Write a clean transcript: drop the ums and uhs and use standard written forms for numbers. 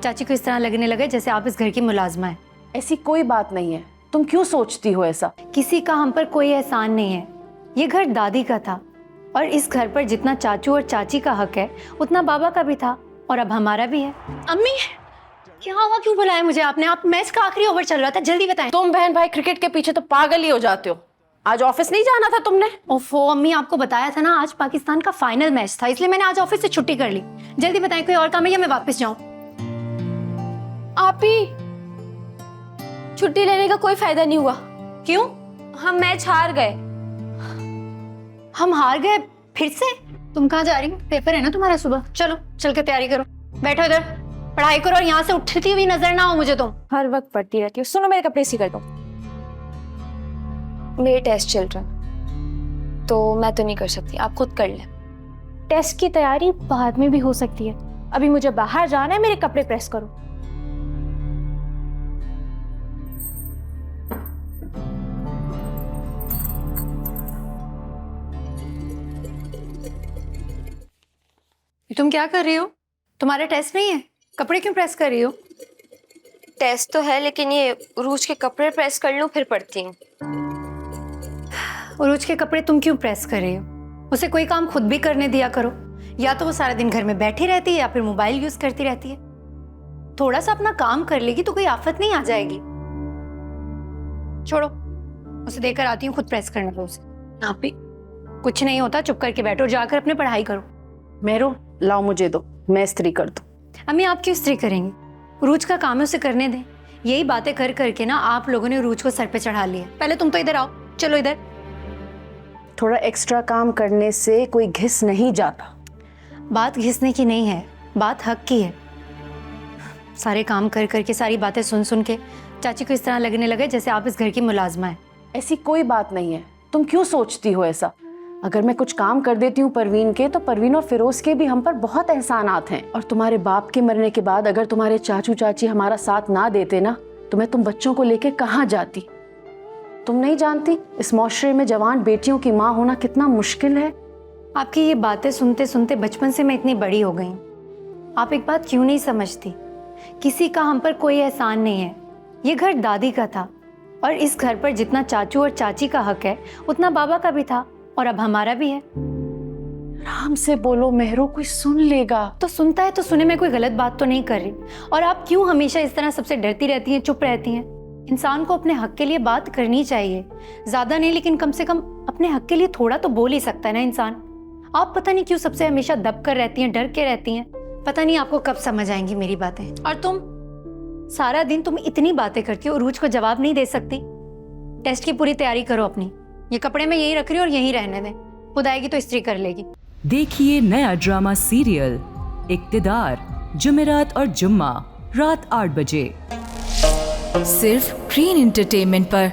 चाची को इस तरह लगने लगे जैसे आप इस घर की मुलाजमा है। ऐसी कोई बात नहीं है, तुम क्यों सोचती हो ऐसा? किसी का हम पर कोई एहसान नहीं है। ये घर दादी का था और इस घर पर जितना चाचू और चाची का हक है उतना बाबा का भी था और अब हमारा भी है। अम्मी क्या हुआ, क्यों बुलाया मुझे आपने? आप मैच का आखिरी ओवर चल रहा था, जल्दी बताएं। तुम बहन भाई क्रिकेट के पीछे तो पागल ही हो जाते हो। आज ऑफिस नहीं जाना था तुमने? ओफो अम्मी, आपको बताया था ना आज पाकिस्तान का फाइनल मैच था, इसलिए मैंने आज ऑफिस से छुट्टी कर ली। जल्दी बताएं, कोई और काम है या मैं वापस जाऊं? आप ही छुट्टी लेने का कोई फायदा नहीं हुआ। क्यों? हम मैच हार गए। हम हार गए फिर से? तुम कहाँ जा रही हो? पेपर है ना तुम्हारा सुबह, चलो चल के तैयारी करो। बैठो इधर, पढ़ाई करो और यहाँ से उठती हुई नजर ना हो मुझे तुम। हर वक्त पढ़ती रहती हूँ। सुनो, मेरे कपड़े इसी कर दो। मेरे टेस्ट चल रहा है तो मैं तो नहीं कर सकती, आप खुद कर लें। टेस्ट की तैयारी बाद में भी हो सकती है, अभी मुझे बाहर जाना है। मेरे कपड़े प्रेस करो। तुम क्या कर रही हो? तुम्हारे टेस्ट नहीं है, कपड़े क्यों प्रेस कर रही हो? टेस्ट तो है लेकिन ये उरूज के कपड़े प्रेस कर लूं फिर पढ़ती हूँ। उरूज के कपड़े तुम क्यों प्रेस कर रही हो? उसे कोई काम खुद भी करने दिया करो। या तो वो सारा दिन घर में बैठी रहती है या फिर मोबाइल यूज करती रहती है। थोड़ा सा अपना काम कर लेगी तो कोई आफत नहीं आ जाएगी। छोड़ो, उसे देकर आती हूँ, खुद प्रेस करने दो उसे। आप भी कुछ नहीं होता, चुप करके बैठो, जाकर अपने पढ़ाई करो। मेहरो लाओ मुझे दो, मैं इस्त्री कर दूं। अम्मी आप क्यों इस्त्री करेंगी? उरूज का काम है, उसे करने दें। यही बातें कर करके ना आप लोगों ने उरूज को सर पे चढ़ा लिया। पहले तुम तो इधर आओ, चलो इधर। थोड़ा एक्स्ट्रा काम करने से कोई घिस नहीं जाता। बात घिसने की नहीं है, बात हक की है। सारे काम कर करके, सारी बातें सुन सुन के चाची को इस तरह लगने लगे जैसे आप इस घर की मुलाजमा है। ऐसी कोई बात नहीं है, तुम क्यों सोचती हो ऐसा? अगर मैं कुछ काम कर देती हूँ परवीन के, तो परवीन और फिरोज के भी हम पर बहुत एहसानात हैं। और तुम्हारे बाप के मरने के बाद अगर तुम्हारे चाचू चाची हमारा साथ ना देते ना, तो मैं तुम बच्चों को लेके कहाँ जाती? तुम नहीं जानती इस माशरे में जवान बेटियों की माँ होना कितना मुश्किल है। आपकी ये बातें सुनते सुनते बचपन से मैं इतनी बड़ी हो गई हूँ। आप एक बात क्यों नहीं समझती? किसी का हम पर कोई एहसान नहीं है। ये घर दादी का था और इस घर पर जितना चाचू और चाची का हक है उतना बाबा का भी था और अब हमारा भी है। आराम से बोलो मेहरो, कोई सुन लेगा। तो सुनता है तो सुने, मैं कोई गलत बात तो नहीं कर रही। और आप क्यों हमेशा इस तरह सबसे डरती रहती हैं, चुप रहती हैं? इंसान को अपने हक के लिए बात करनी चाहिए, ज्यादा नहीं लेकिन कम से कम अपने हक के लिए थोड़ा तो बोल ही सकता है ना इंसान। आप पता नहीं क्यों सबसे हमेशा दब कर रहती हैं, डर के रहती हैं। पता नहीं आपको कब समझ आएंगी मेरी बातें। और तुम सारा दिन तुम इतनी बातें करती हो, उरूज को जवाब नहीं दे सकती। टेस्ट की पूरी तैयारी करो अपनी। ये कपड़े मैं यहीं रख रही हूँ और यहीं रहने दें, खुद आएगी तो इस्त्री कर लेगी। देखिए नया ड्रामा सीरियल इक्तिदार, जुमेरात और जुम्मा रात 8 बजे, सिर्फ ग्रीन एंटरटेनमेंट पर।